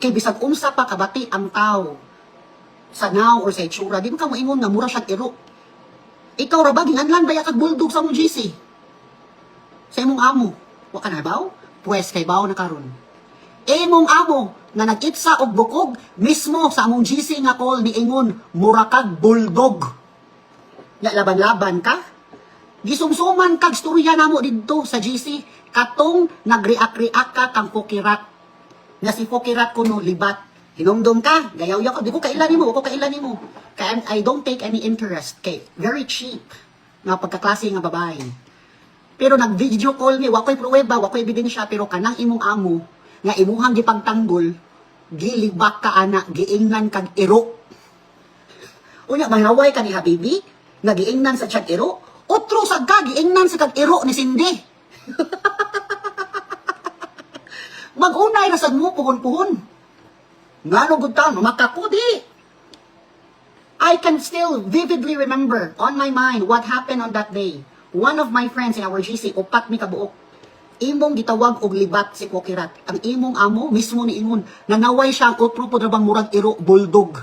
Kay bisag unsa pa kabati ang tao sa now or sa itsura, di mo ka moingon nga mura siyang iro. Ikaw ra ba ginganlan ba kag bulldog sa mong GC? Sa imong amo, wa ka na baw? Pwes kay baw na karon. Imong amo nga nag-itsa og bukog mismo sa among GC nga call ni ingon mura kag bulldog. Ya laban-laban ka? Gisumsuman kag storya namo didto sa GC katong nagreact-react ka kang Pokirat. Nga si Pokirat kuno libat. Hinumdum ka, gayaw-yaw ka, di ko kailan nimo, ako kailan nimo. Kaya I don't take any interest kay very cheap nga pagkaklase nga babae. Pero nag-video call mi, wakoy pruweba, wakoy ebidensya, pero kanang imong amo nga imuhang gipagtanggol, gilibak ka ana, giingnan kag iro. Unya manaway ka ni Habibi, nga giingnan sa tiyag iro, otro sa ka, giingnan sa kag iro ni Cindy. Mag-unay rasad mo, puhon-puhon. Nga nung gudtan, makako di. I can still vividly remember on my mind what happened on that day. One of my friends in our GC, upat mi kabuok, imong gitawag og libat si Pokirat. Ang imong amo, mismo ni ingon, nanaway siya ang otro po drabang murag iro, bulldog.